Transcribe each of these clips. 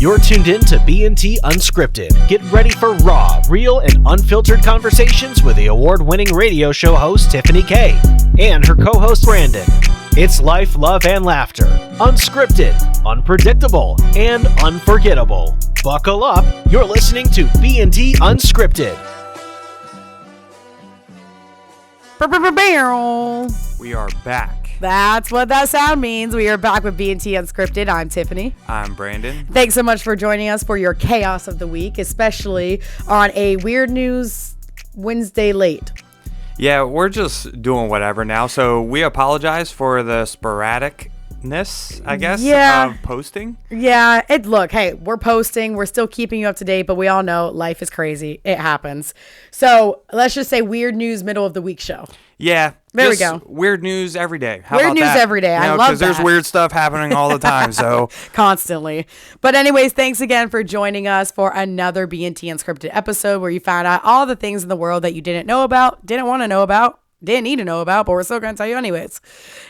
You're tuned in to B&T Unscripted. Get ready for raw, real, and unfiltered conversations with the award-winning radio show host Tiffany K and her co-host Brandon. It's life, love, and laughter. Unscripted, unpredictable, and unforgettable. Buckle up. You're listening to B&T Unscripted. We are back. That's what that sound means. We are back with B&T Unscripted. I'm Tiffany. I'm Brandon. Thanks so much for joining us for your chaos of the week, especially on a Weird News Wednesday late. Yeah, we're just doing whatever now, so we apologize for the sporadicness, I guess, of posting. Yeah, look, hey, we're posting. We're still keeping you up to date, but we all know life is crazy. It happens. So let's just say Weird News Middle of the Week show. Yeah. There we go. Weird news every day. How weird about news that? Every day. I love that. Because there's weird stuff happening all the time. So constantly. But anyways, thanks again for joining us for another B&T Unscripted episode where you found out all the things in the world that you didn't know about, didn't want to know about, didn't need to know about, but we're still going to tell you anyways.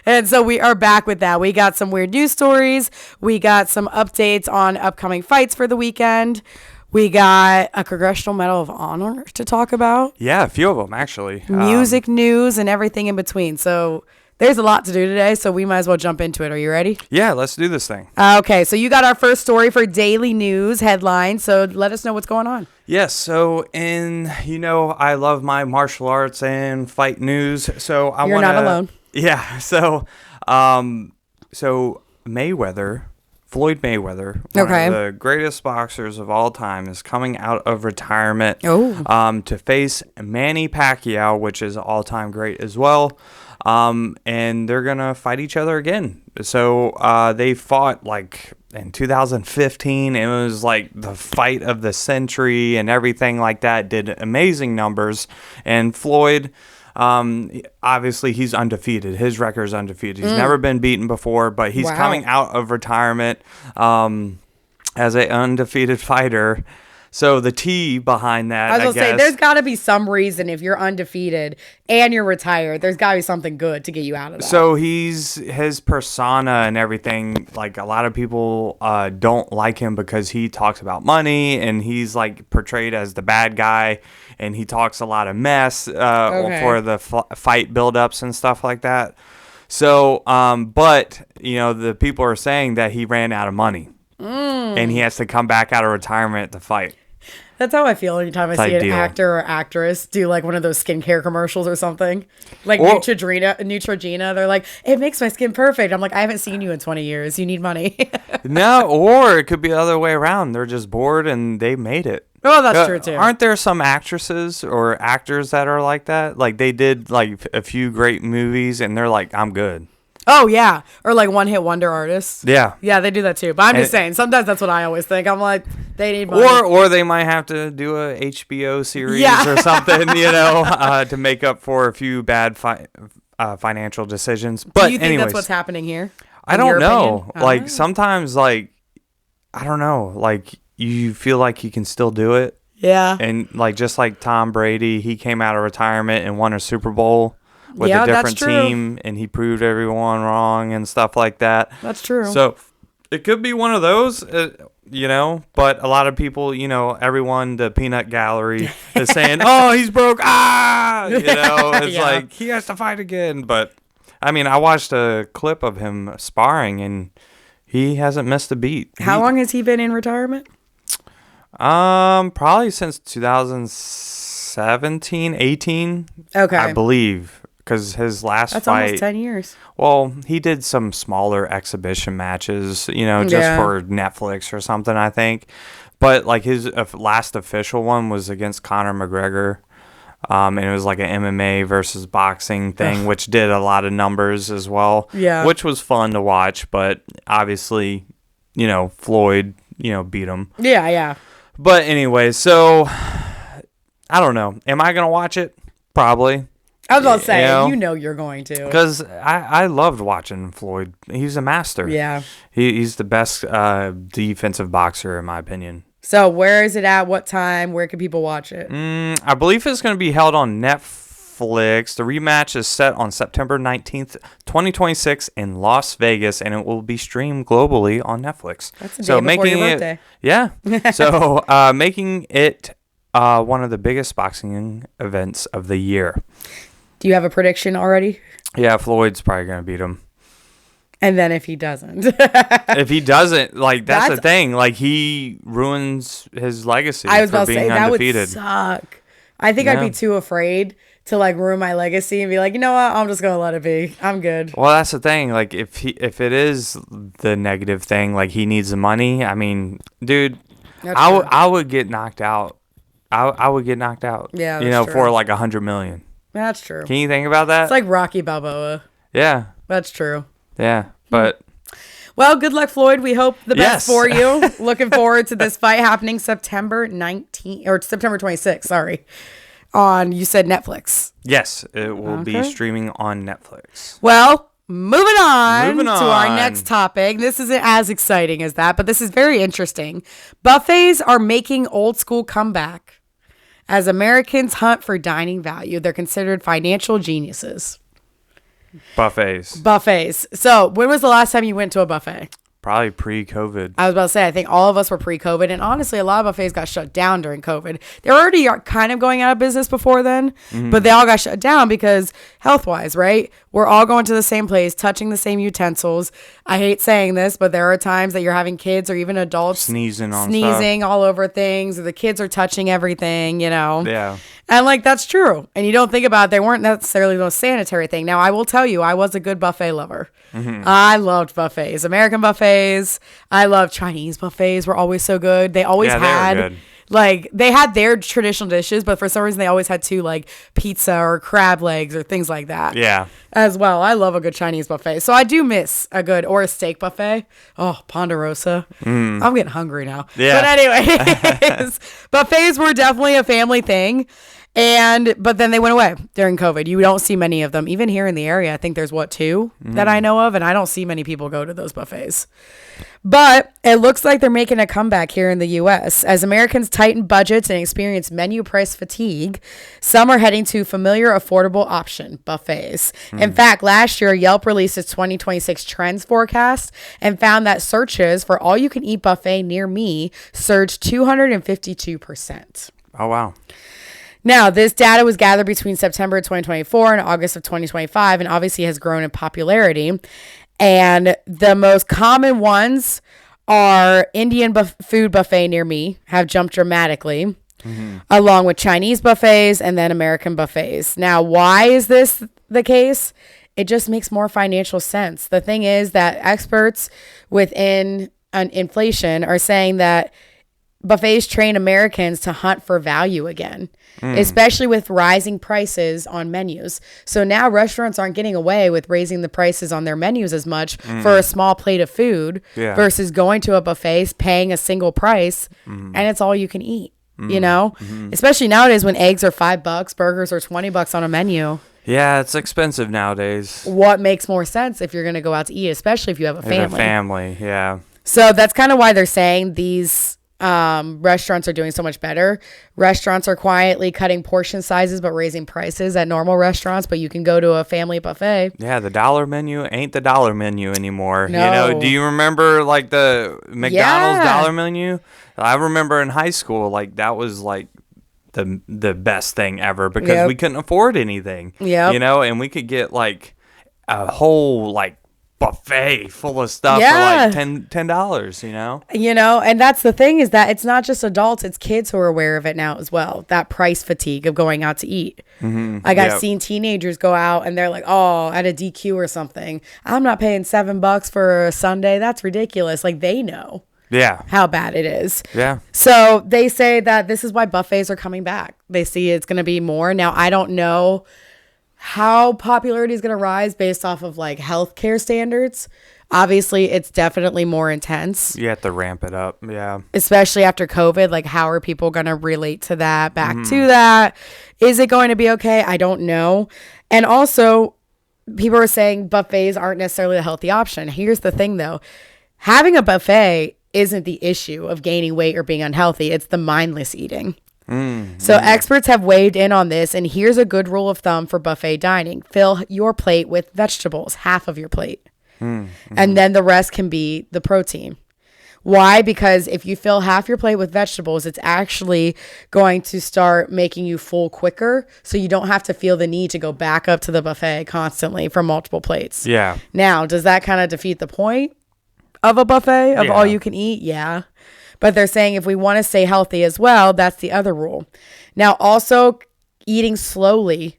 And so we are back with that. We got some weird news stories. We got some updates on upcoming fights for the weekend. We got a Congressional Medal of Honor to talk about. Yeah, a few of them, actually. Music news and everything in between. So there's a lot to do today, so we might as well jump into it. Are you ready? Yeah, let's do this thing. Okay, so you got our first story for daily news headline, so let us know what's going on. Yes, so I love my martial arts and fight news, so You're not alone. Yeah, so Floyd Mayweather, one of the greatest boxers of all time, is coming out of retirement to face Manny Pacquiao, which is all-time great as well. And they're going to fight each other again. So they fought in 2015. It was like the fight of the century and everything like that. Did amazing numbers. And Floyd... obviously he's undefeated. His record is undefeated. He's never been beaten before, but he's coming out of retirement as an undefeated fighter. So the T behind that, I was going to say, there's got to be some reason if you're undefeated and you're retired, there's got to be something good to get you out of that. So his persona and everything, like a lot of people don't like him because he talks about money and he's like portrayed as the bad guy and he talks a lot of mess for the fight buildups and stuff like that. So, but, the people are saying that he ran out of money. And he has to come back out of retirement to fight. That's how I feel anytime I see an actor or actress do like one of those skincare commercials or something. Like Neutrogena. They're like, it makes my skin perfect. I'm like, I haven't seen you in 20 years. You need money. No, or it could be the other way around. They're just bored and they made it. Oh, that's true too. Aren't there some actresses or actors that are like that? Like they did like a few great movies and they're like, I'm good. Oh, yeah. Or like one-hit wonder artists. Yeah. Yeah, they do that too. But I'm just saying, sometimes that's what I always think. I'm like, they need money. Or they might have to do a HBO series or something, to make up for a few bad financial decisions. But do you think that's what's happening here? I don't know. Like sometimes, I don't know. Like you feel like you can still do it. Yeah. And just like Tom Brady, he came out of retirement and won a Super Bowl with a different team, and he proved everyone wrong and stuff like that. That's true. So it could be one of those, but a lot of people, everyone, the peanut gallery is saying, oh, he's broke. It's like he has to fight again. But I mean, I watched a clip of him sparring and he hasn't missed a beat. How long has he been in retirement? Probably since 2017, 18. Okay. I believe. Because his last That's fight... almost 10 years. Well, he did some smaller exhibition matches, just for Netflix or something, I think. But, his last official one was against Conor McGregor. And it was like an MMA versus boxing thing, which did a lot of numbers as well. Yeah. Which was fun to watch, but obviously, Floyd, beat him. Yeah, yeah. But anyway, so... I don't know. Am I going to watch it? Probably. I was about to say, you're going to. Because I loved watching Floyd. He's a master. Yeah. He's the best defensive boxer, in my opinion. So where is it at? What time? Where can people watch it? I believe it's going to be held on Netflix. Netflix. The rematch is set on September 19th, 2026 in Las Vegas, and it will be streamed globally on Netflix. That's a day before your birthday. Yeah. So making it one of the biggest boxing events of the year. Do you have a prediction already? Yeah, Floyd's probably going to beat him. And then if he doesn't. If he doesn't, like, that's the thing. Like, he ruins his legacy I was for about to being say, undefeated. that would suck. I think I'd be too afraid to, like, ruin my legacy and be like, you know what? I'm just going to let it be. I'm good. Well, that's the thing. Like, if it is the negative thing, like, he needs the money. I mean, dude, I would get knocked out. I would get knocked out. Yeah, you know, true. For like $100 million. That's true. Can you think about that? It's like Rocky Balboa. Yeah. That's true. Yeah, but... Well, good luck, Floyd. We hope the best for you. Looking forward to this fight happening September 26th, sorry. On, you said Netflix. Yes, it will be streaming on Netflix. Well, moving on to our next topic. This isn't as exciting as that, but this is very interesting. Buffets are making old school comeback. As Americans hunt for dining value, they're considered financial geniuses. Buffets. So, when was the last time you went to a buffet? Probably pre-COVID. I was about to say, I think all of us were pre-COVID. And honestly, a lot of buffets got shut down during COVID. They already are kind of going out of business before then. But they all got shut down because health-wise, right? We're all going to the same place, touching the same utensils. I hate saying this, but there are times that you're having kids or even adults sneezing all over things. Or the kids are touching everything, you know? Yeah. And, like, that's true. And you don't think about it. They weren't necessarily the most sanitary thing. Now, I will tell you, I was a good buffet lover. I loved buffets. American buffets. I love Chinese buffets. Were always so good. They always had... They were good. Like, they had their traditional dishes, but for some reason, they always had like, pizza or crab legs or things like that. Yeah. As well. I love a good Chinese buffet. So I do miss or a steak buffet. Oh, Ponderosa. I'm getting hungry now. Yeah. But anyways, buffets were definitely a family thing. But then they went away during COVID. You don't see many of them. Even here in the area, I think there's two that I know of, and I don't see many people go to those buffets. But it looks like they're making a comeback here in the U.S. As Americans tighten budgets and experience menu price fatigue, some are heading to familiar, affordable option, buffets. In fact, last year, Yelp released its 2026 trends forecast and found that searches for all-you-can-eat buffet near me surged 252%. Oh, wow. Now, this data was gathered between September 2024 and August of 2025, and obviously has grown in popularity. And the most common ones are Indian food buffet near me have jumped dramatically, along with Chinese buffets and then American buffets. Now, why is this the case? It just makes more financial sense. The thing is that experts within inflation are saying that buffets train Americans to hunt for value again, especially with rising prices on menus. So now restaurants aren't getting away with raising the prices on their menus as much for a small plate of food versus going to a buffet, paying a single price, and it's all you can eat, you know? Especially nowadays when eggs are $5, burgers are $20 on a menu. Yeah, it's expensive nowadays. What makes more sense if you're going to go out to eat, especially if you have a family? Yeah. So that's kind of why they're saying these restaurants are doing so much better. Restaurants are quietly cutting portion sizes but raising prices at normal restaurants, but you can go to a family buffet. Yeah, the dollar menu ain't the dollar menu anymore. No. You know, do you remember like the McDonald's dollar menu? I remember in high school, like that was like the best thing ever because we couldn't afford anything. Yeah. You know, and we could get like a whole like buffet full of stuff for like $10, you know? You know, and that's the thing is that it's not just adults, it's kids who are aware of it now as well. That price fatigue of going out to eat. Like I've seen teenagers go out and they're like, oh, at a DQ or something, I'm not paying $7 for a sundae. That's ridiculous. Like they know. Yeah. How bad it is. Yeah. So they say that this is why buffets are coming back. They see it's going to be more. Now, I don't know how popularity is going to rise based off of like healthcare standards. Obviously, it's definitely more intense. You have to ramp it up. Yeah. Especially after COVID. Like, how are people going to relate to that, back to that? Is it going to be okay? I don't know. And also, people are saying buffets aren't necessarily a healthy option. Here's the thing, though. Having a buffet isn't the issue of gaining weight or being unhealthy. It's the mindless eating. So experts have weighed in on this, and here's a good rule of thumb for buffet dining. Fill your plate with vegetables, half of your plate. And then the rest can be the protein. Why? Because if you fill half your plate with vegetables, it's actually going to start making you full quicker, so you don't have to feel the need to go back up to the buffet constantly for multiple plates. Yeah. Now, does that kind of defeat the point of a buffet of all you can eat? Yeah. But they're saying if we want to stay healthy as well, that's the other rule. Now, also eating slowly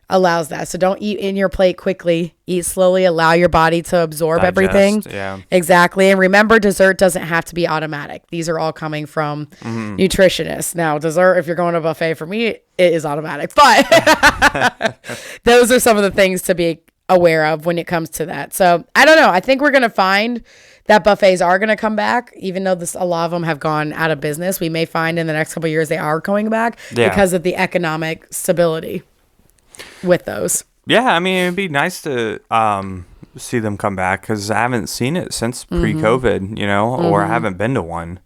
allows that. So don't eat in your plate quickly. Eat slowly. Allow your body to absorb everything. Yeah. Exactly. And remember, dessert doesn't have to be automatic. These are all coming from nutritionists. Now, dessert, if you're going to a buffet, for me, it is automatic. But those are some of the things to be aware of when it comes to that. So I don't know. I think we're going to find that buffets are going to come back, even though a lot of them have gone out of business. We may find in the next couple of years they are coming back because of the economic stability with those. Yeah, I mean, it'd be nice to see them come back, because I haven't seen it since pre-COVID, or I haven't been to one,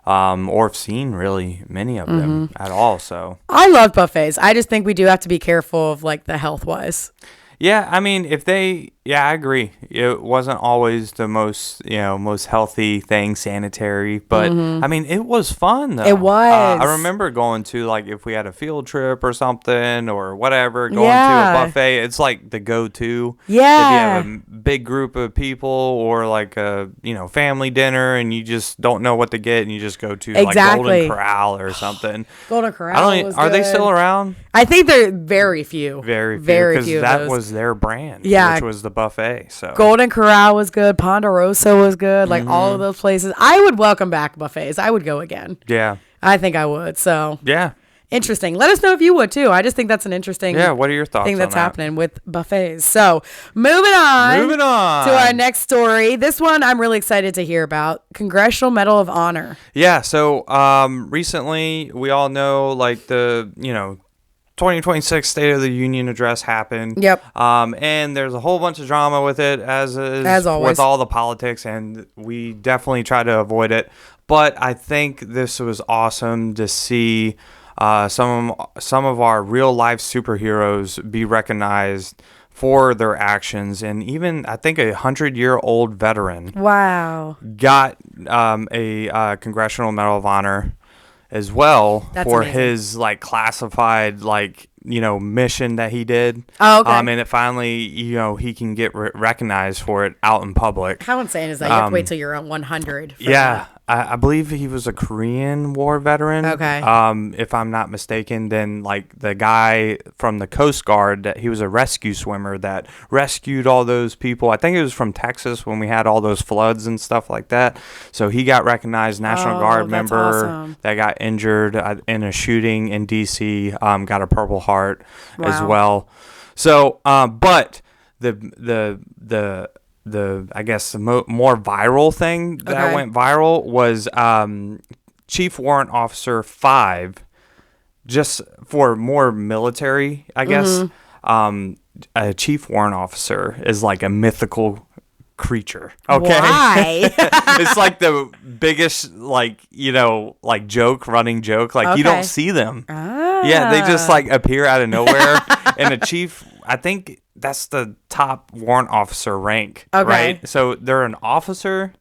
or have seen really many of them at all. So I love buffets. I just think we do have to be careful of the health wise. Yeah, I mean, I agree. It wasn't always the most healthy thing, sanitary, but I mean, it was fun though. It was. I remember going to, if we had a field trip or something or whatever, going to a buffet. It's like the go-to. Yeah. If you have a big group of people or a family dinner and you just don't know what to get and you just go to Golden Corral or something. Golden Corral. Are they still around? I think they're very few. Very few. Very few. Because that was their brand, which was the buffet. So Golden Corral was good. Ponderosa was good. All of those places. I would welcome back buffets. I would go again. Yeah. I think I would. So yeah. Interesting. Let us know if you would too. I just think that's an interesting what are your thoughts thing that's on that? happening with buffets. So moving on to our next story. This one I'm really excited to hear about. Congressional Medal of Honor. Yeah. So recently we all know the 2026 State of the Union address happened. Yep. And there's a whole bunch of drama with it, as always, with all the politics, and we definitely try to avoid it. But I think this was awesome to see some of our real life superheroes be recognized for their actions, and even I think 100-year-old veteran. Wow. Got a Congressional Medal of Honor as well. That's for amazing. His classified mission that he did. Oh, okay. And it finally he can get recognized for it out in public. How insane is that? You have to wait till you're on 100 for that. I believe he was a Korean War veteran. Okay. If I'm not mistaken, then the guy from the Coast Guard, that he was a rescue swimmer that rescued all those people. I think it was from Texas when we had all those floods and stuff like that. So he got recognized. National Guard member that got injured in a shooting in D.C. Got a Purple Heart as well. So, but the I guess the more viral thing that went viral was Chief Warrant Officer 5, just for more military, I guess. A Chief Warrant Officer is a mythical creature. Okay. Why? It's the biggest joke, running joke. You don't see them. Yeah, they just appear out of nowhere. And a chief, I think that's the top warrant officer rank, right? So they're an officer,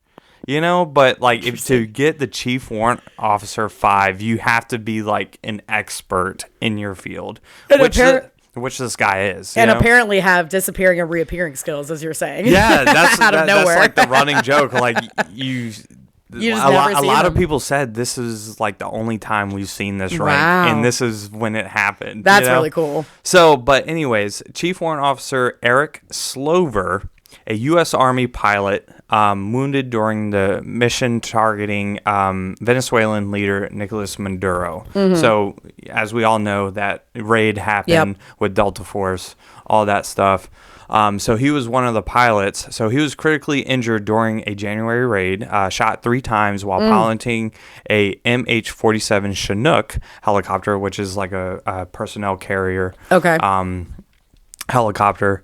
but if to get the Chief Warrant Officer 5, you have to be an expert in your field, which this guy is, and apparently have disappearing and reappearing skills, as you're saying. Yeah, that's out of nowhere. That's the running joke. You just never see a lot them. of people said this is the only time we've seen this rank, and this is when it happened. That's really cool. So, but anyways, Chief Warrant Officer Eric Slover, a U.S. Army pilot, wounded during the mission targeting Venezuelan leader Nicolas Maduro. So, as we all know, that raid happened with Delta Force, all that stuff. So he was one of the pilots. So he was critically injured during a January raid, shot 3 times while piloting a MH-47 Chinook helicopter, which is a personnel carrier helicopter,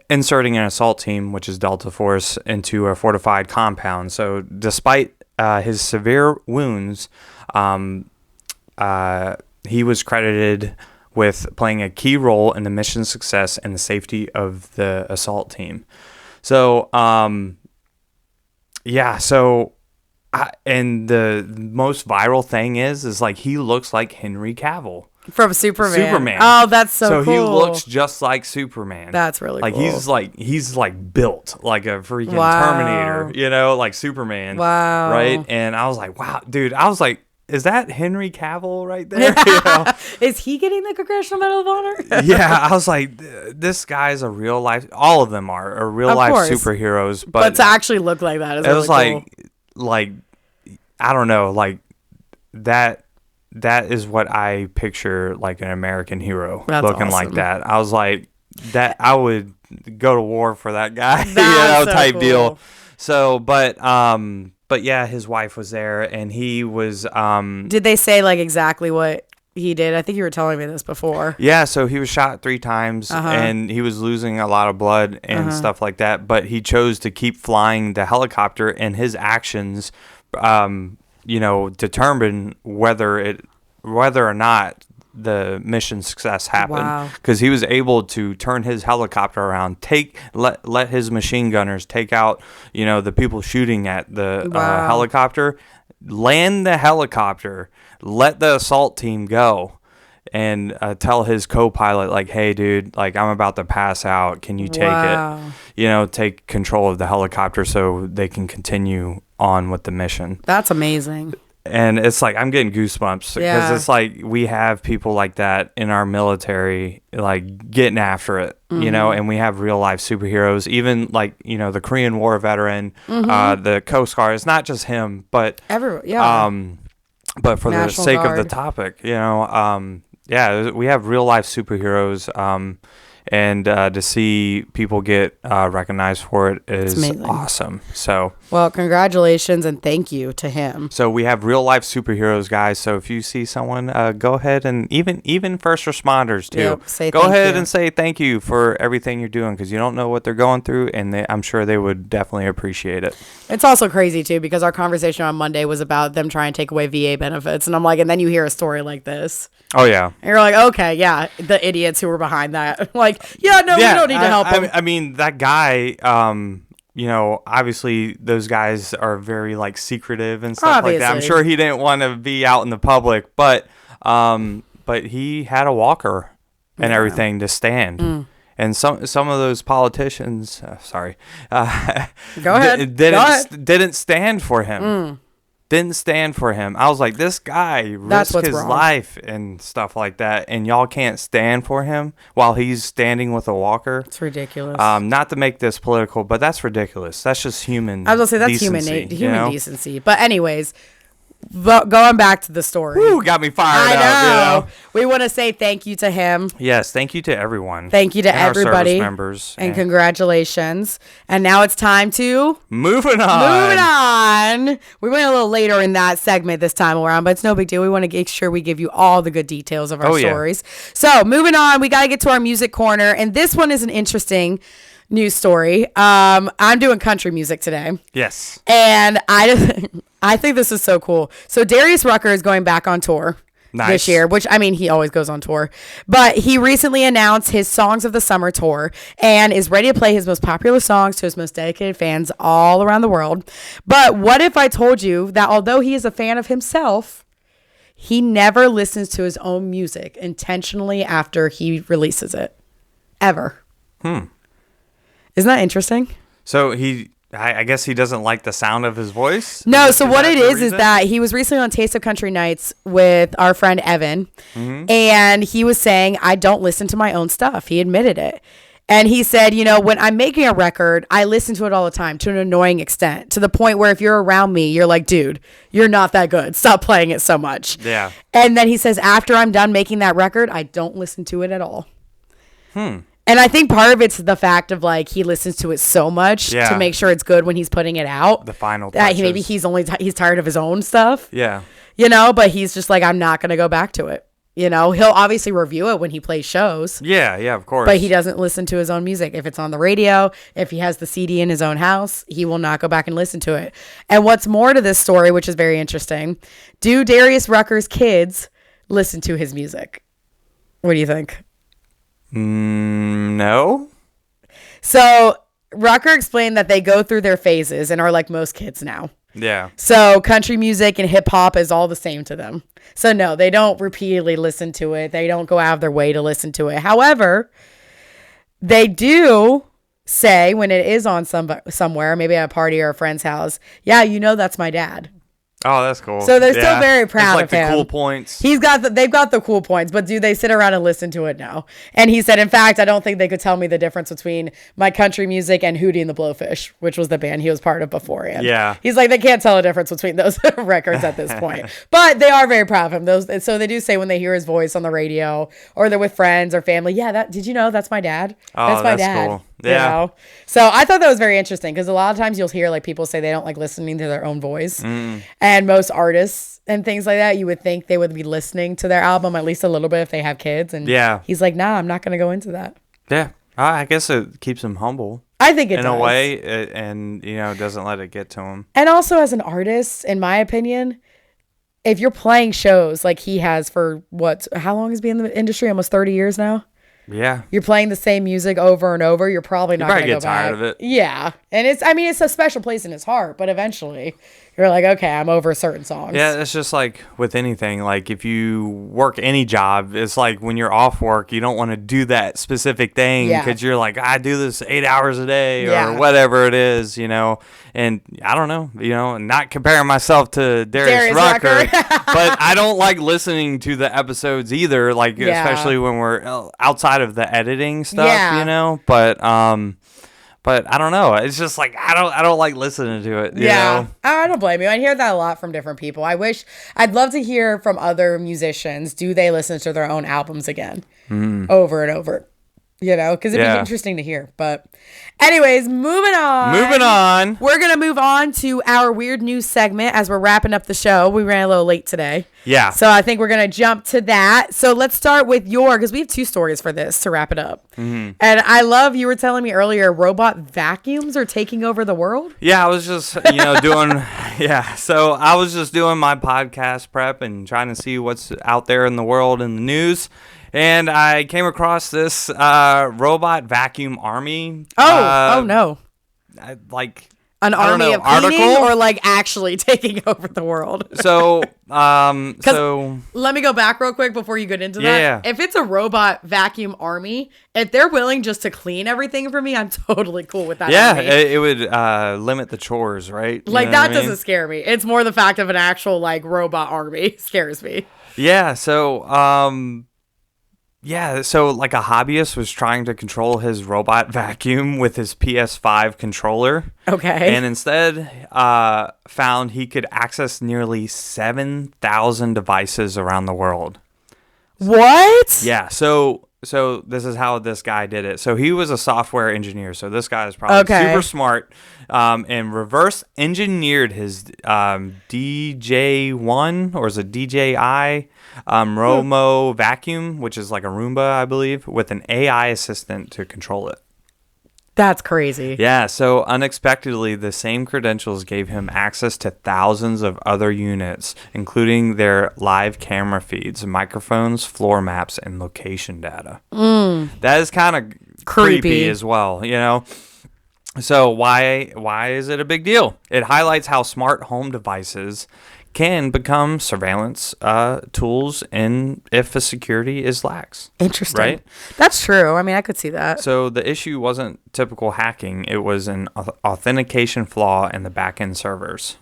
inserting an assault team, which is Delta Force, into a fortified compound. So despite his severe wounds, he was credited with playing a key role in the mission's success and the safety of the assault team. So, and the most viral thing is like he looks like Henry Cavill from Superman. Oh, that's so cool. So he looks just like Superman. That's really cool. He's built like a freaking Terminator, like Superman. Wow. Right? And I was like, wow, dude. I was like, is that Henry Cavill right there? Is he getting the Congressional Medal of Honor? Yeah, I was like, this guy's a real life. All of them are real life superheroes, but to actually look like that is really cool. It was like I don't know, like that is what I picture like an American hero looking like that. I was like, that I would go to war for that guy, type cool. Deal. So, but yeah, his wife was there, and he was. Did they say like exactly what he did? I think you were telling me this before. Yeah, so he was shot 3 times, and he was losing a lot of blood and stuff like that. But he chose to keep flying the helicopter, and his actions, determine whether or not the mission success happened, because he was able to turn his helicopter around, let his machine gunners take out the people shooting at the helicopter, land the helicopter, let the assault team go, and tell his co-pilot like, hey dude, like I'm about to pass out, can you take it, take control of the helicopter so they can continue on with the mission. That's amazing. And it's like, I'm getting goosebumps because it's like we have people like that in our military, like getting after it, and we have real life superheroes, even like, the Korean War veteran, the Coast Guard. It's not just him, but but for National the sake Guard. Of the topic, we have real life superheroes. And to see people get recognized for it is awesome. So, well, congratulations and thank you to him. So we have real life superheroes, guys. So if you see someone, go ahead and even first responders too. Yep, go ahead and say thank you for everything you're doing, because you don't know what they're going through, and I'm sure they would definitely appreciate it. It's also crazy too, because our conversation on Monday was about them trying to take away VA benefits, and I'm like, and then you hear a story like this. Oh yeah, and you're like, okay, yeah, the idiots who were behind that, like, we don't need to help him. I mean, that guy, obviously those guys are very like secretive and stuff like that. I'm sure he didn't want to be out in the public, but he had a walker and everything to stand. And some of those politicians, go ahead, didn't stand for him. Didn't stand for him. I was like, this guy risked his life and stuff like that, and y'all can't stand for him while he's standing with a walker. It's ridiculous. Not to make this political, but that's ridiculous. That's just human. I was gonna say that's decency, human decency. But anyways, going back to the story. Woo, got me fired up. I know. We want to say thank you to him. Yes, thank you to everyone. Thank you to everybody. Our service members. And congratulations. And now it's time to... Moving on. We went a little later in that segment this time around, but it's no big deal. We want to make sure we give you all the good details of our stories. Yeah. So moving on, we got to get to our music corner. And this one is an interesting news story. I'm doing country music today. Yes. And I think this is so cool. So Darius Rucker is going back on tour this year, which, I mean, he always goes on tour. But he recently announced his Songs of the Summer tour and is ready to play his most popular songs to his most dedicated fans all around the world. But what if I told you that although he is a fan of himself, he never listens to his own music intentionally after he releases it? Ever. Isn't that interesting? So I guess he doesn't like the sound of his voice? No, so what it is that he was recently on Taste of Country Nights with our friend Evan, and he was saying, I don't listen to my own stuff. He admitted it. And he said, when I'm making a record, I listen to it all the time to an annoying extent, to the point where if you're around me, you're like, dude, you're not that good. Stop playing it so much. Yeah. And then he says, after I'm done making that record, I don't listen to it at all. And I think part of it's the fact of like he listens to it so much to make sure it's good when he's putting it out. The final touches. That maybe he's tired of his own stuff. Yeah. But he's just like, I'm not going to go back to it. He'll obviously review it when he plays shows. Yeah, of course. But he doesn't listen to his own music. If it's on the radio, if he has the CD in his own house, he will not go back and listen to it. And what's more to this story, which is very interesting, do Darius Rucker's kids listen to his music. What do you think? No. So Rucker explained that they go through their phases and are like most kids now. Yeah. So country music and hip hop is all the same to them. So no, they don't repeatedly listen to it. They don't go out of their way to listen to it. However, they do say when it is on somewhere, maybe at a party or a friend's house, yeah, that's my dad. Oh, that's cool. So they're still very proud of him. Like the cool points. They've got the cool points, but do they sit around and listen to it? No. And he said, in fact, I don't think they could tell me the difference between my country music and Hootie and the Blowfish, which was the band he was part of beforehand. Yeah. He's like, they can't tell the difference between those records at this point. But they are very proud of him. So they do say when they hear his voice on the radio or they're with friends or family, yeah, did you know that's my dad? Oh, that's cool. Yeah. So I thought that was very interesting because a lot of times you'll hear like people say they don't like listening to their own voice. And most artists and things like that, you would think they would be listening to their album at least a little bit if they have kids. And he's like, nah, I'm not going to go into that. Yeah. I guess it keeps him humble. I think it does. In a way, and doesn't let it get to him. And also as an artist, in my opinion, if you're playing shows like he has for how long has he been in the industry? Almost 30 years now? Yeah. You're playing the same music over and over. You're probably not going to go back. Get tired of it. Yeah. And it's a special place in his heart, but eventually you're like, okay, I'm over certain songs. Yeah, it's just like with anything. Like if you work any job, it's like when you're off work, you don't want to do that specific thing because you're like, I do this 8 hours a day or whatever it is, And I don't know, not comparing myself to Darius Rucker, but I don't like listening to the episodes either, like especially when we're outside of the editing stuff, But I don't know. It's just like I don't like listening to it. You know? I don't blame you. I hear that a lot from different people. I'd love to hear from other musicians. Do they listen to their own albums again, over and over? Because it'd be interesting to hear. But anyways, moving on. We're going to move on to our weird news segment as we're wrapping up the show. We ran a little late today. Yeah. So I think we're going to jump to that. So let's start with because we have 2 stories for this to wrap it up. Mm-hmm. And I love, you were telling me earlier, robot vacuums are taking over the world. Yeah, I was just, doing, so I was just doing my podcast prep and trying to see what's out there in the world in the news. And I came across this robot vacuum army. Oh no! An army of cleaning, or like actually taking over the world. So, let me go back real quick before you get into that. Yeah. If it's a robot vacuum army, if they're willing just to clean everything for me, I'm totally cool with that. Yeah, it would limit the chores, right? Like that doesn't scare me. It's more the fact of an actual robot army scares me. Yeah. So, so like a hobbyist was trying to control his robot vacuum with his PS5 controller. Okay. And instead found he could access nearly 7,000 devices around the world. What? Yeah. So this is how this guy did it. So he was a software engineer. So this guy is probably super smart and reverse engineered his DJ1 or is it DJI Romo vacuum, which is like a Roomba, I believe, with an AI assistant to control it. That's crazy. Yeah, so unexpectedly, the same credentials gave him access to thousands of other units, including their live camera feeds, microphones, floor maps, and location data. That is kind of creepy as well, So why is it a big deal? It highlights how smart home devices can become surveillance tools if a security is lax. Interesting. Right? That's true. I mean, I could see that. So the issue wasn't typical hacking. It was an authentication flaw in the back-end servers.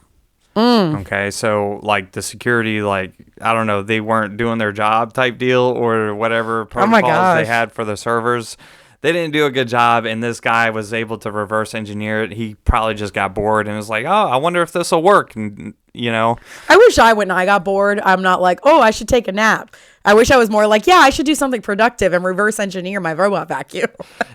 Okay, so like the security, I don't know, they weren't doing their job type deal or whatever protocols they had for the servers. They didn't do a good job, and this guy was able to reverse engineer it. He probably just got bored and was like, oh, I wonder if this will work. And, I wish when I got bored, I'm not like, oh, I should take a nap. I wish I was more like, I should do something productive and reverse engineer my robot vacuum.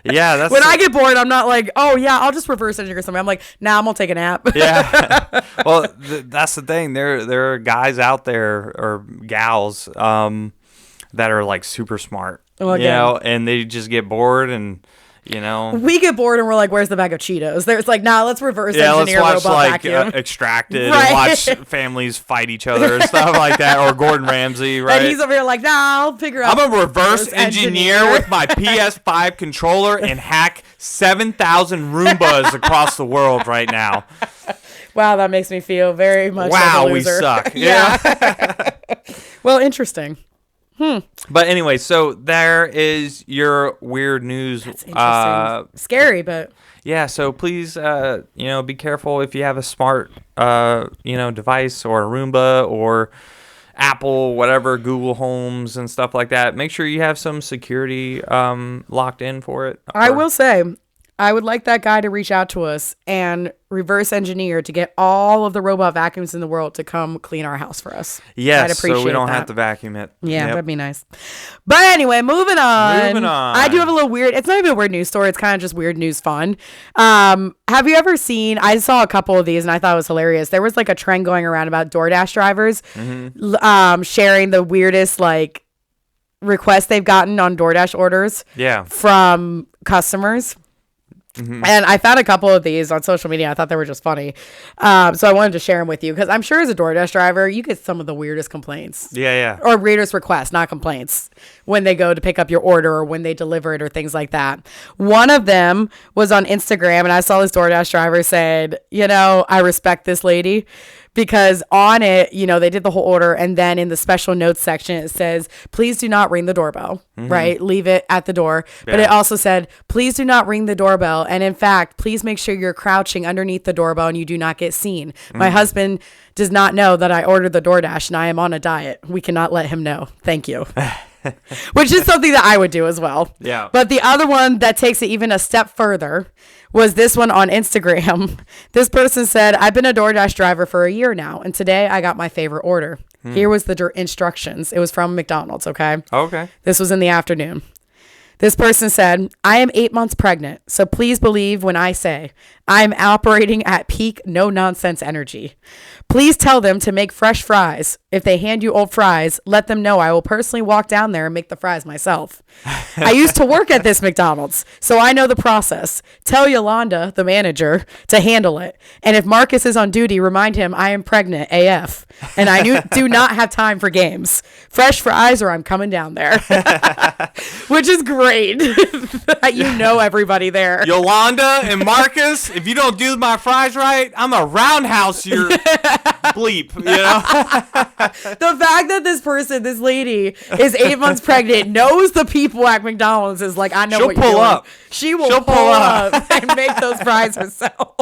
Yeah. That's when I get bored, I'm not like, oh, yeah, I'll just reverse engineer something. I'm like, nah, I'm going to take a nap. Yeah. Well, that's the thing. There are guys out there or gals that are super smart. Well, and they just get bored and You know, we get bored and we're like, "Where's the bag of Cheetos?" There's like, "Nah, let's reverse engineer let's watch robot like vacuum." Extracted and watch families fight each other and stuff like that, or Gordon Ramsay, right? And he's over here like, "Nah, I'll figure out." I'm a reverse engineer with my PS5 controller and hack 7,000 Roombas across the world right now. Wow, that makes me feel very much like a loser. We suck. Yeah. Well, interesting. But anyway, so there is your weird news. That's interesting. Scary, but yeah. So please, be careful if you have a smart, device or a Roomba or Apple, whatever, Google Homes and stuff like that. Make sure you have some security locked in for it. I will say, I would like that guy to reach out to us and reverse engineer to get all of the robot vacuums in the world to come clean our house for us. Yes, so we don't have to vacuum it. Yeah, that'd be nice. But anyway, moving on. I do have a little weird, it's not even a weird news story. It's kind of just weird news fun. Have you ever seen, I saw a couple of these and I thought it was hilarious. There was like a trend going around about DoorDash drivers sharing the weirdest like requests they've gotten on DoorDash orders from customers. Mm-hmm. And I found a couple of these on social media. I thought they were just funny. So I wanted to share them with you because I'm sure as a DoorDash driver, you get some of the weirdest complaints. Yeah. Or weirdest requests, not complaints, when they go to pick up your order or when they deliver it or things like that. One of them was on Instagram, and I saw this DoorDash driver said, I respect this lady. Because on it, they did the whole order. And then in the special notes section, it says, please do not ring the doorbell, right? Leave it at the door. Yeah. But it also said, please do not ring the doorbell. And in fact, please make sure you're crouching underneath the doorbell and you do not get seen. My husband does not know that I ordered the DoorDash and I am on a diet. We cannot let him know. Thank you. Which is something that I would do as well. Yeah. But the other one that takes it even a step further was this one on Instagram. This person said, I've been a DoorDash driver for a year now, and today I got my favorite order. Here was the instructions. It was from McDonald's, okay? Okay. This was in the afternoon. This person said, I am 8 months pregnant, so please believe when I say I am operating at peak no-nonsense energy. Please tell them to make fresh fries. If they hand you old fries, let them know I will personally walk down there and make the fries myself. I used to work at this McDonald's, so I know the process. Tell Yolanda, the manager, to handle it. And if Marcus is on duty, remind him I am pregnant AF, and I do not have time for games. Fresh fries or I'm coming down there. Which is great. You know everybody there. Yolanda and Marcus, if you don't do my fries right, I'm a roundhouse your bleep, The fact that this lady is 8 months pregnant, knows the people at McDonald's, is like, I know what you're doing. She'll pull up and make those fries herself.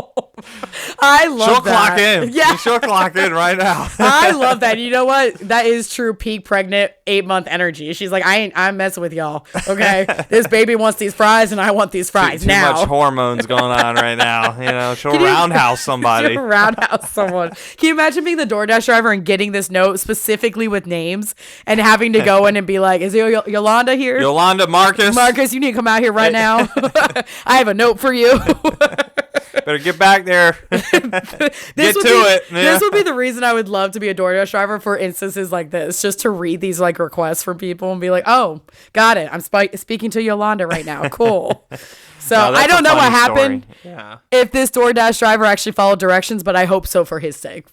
I love that. She'll clock in. Yeah. She'll clock in right now. I love that. You know what? That is true peak pregnant 8 month energy. She's like, I'm messing with y'all. Okay. This baby wants these fries and I want these fries now. Too much hormones going on right now. She'll roundhouse somebody. She'll roundhouse someone. Can you imagine being the DoorDash driver and getting this note specifically with names and having to go in and be like, is Yolanda here? Yolanda, Marcus, you need to come out here right now. I have a note for you. Better get back there. Get to it. Yeah. This would be the reason I would love to be a DoorDash driver for instances like this, just to read these like requests from people and be like, oh, got it. I'm speaking to Yolanda right now. Cool. So I don't know what happened if this DoorDash driver actually followed directions, but I hope so for his sake.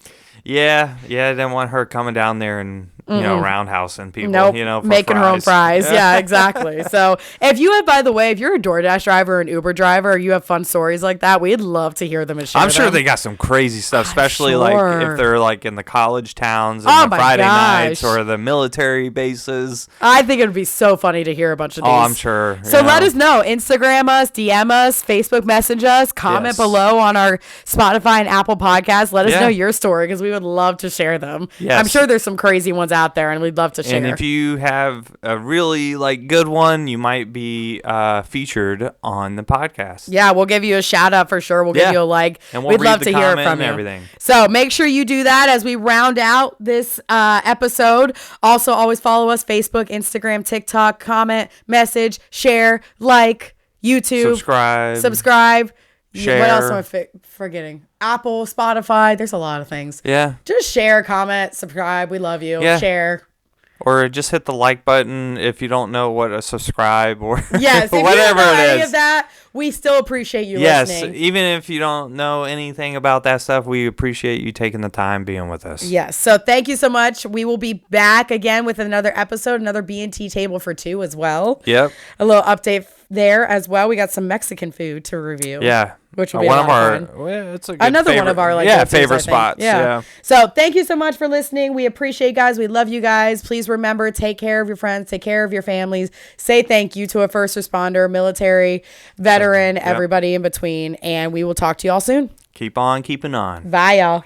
Yeah. I didn't want her coming down there and roundhousing people. Nope. Making her own fries. Yeah, exactly. So if you're a DoorDash driver or an Uber driver, or you have fun stories like that, we'd love to hear them and share them. I'm sure they got some crazy stuff, especially like if they're like in the college towns and the Friday nights or the military bases. I think it would be so funny to hear a bunch of these. Oh, I'm sure. So let us know. Instagram us, DM us, Facebook message us, comment below on our Spotify and Apple podcasts. Let us know your story because we would love to share them. Yes. I'm sure there's some crazy ones out there and we'd love to share. And if you have a really good one, you might be featured on the podcast. Yeah, we'll give you a shout out for sure. We'll give you a like. And we'd love to hear it from you. Everything. So make sure you do that as we round out this episode. Also, always follow us: Facebook, Instagram, TikTok. Comment, message, share, like, YouTube, subscribe. Share. What else am I forgetting? Apple, Spotify. There's a lot of things. Yeah. Just share, comment, subscribe. We love you. Yeah. Share. Or just hit the like button if you don't know what a subscribe or yes, if whatever you don't know it any is. Of that, we still appreciate you listening. Yes, even if you don't know anything about that stuff, we appreciate you taking the time being with us. Yes, so thank you so much. We will be back again with another episode, another B&T Table for Two as well. Yep. A little update there as well. We got some Mexican food to review. Yeah. Which will be one of our fun. Well, it's a good another favorite, one of our favorite spots. Yeah. So thank you so much for listening. We appreciate you guys. We love you guys. Please remember, take care of your friends, take care of your families. Say thank you to a first responder, military, veteran, everybody in between, and we will talk to you all soon. Keep on keeping on. Bye, y'all.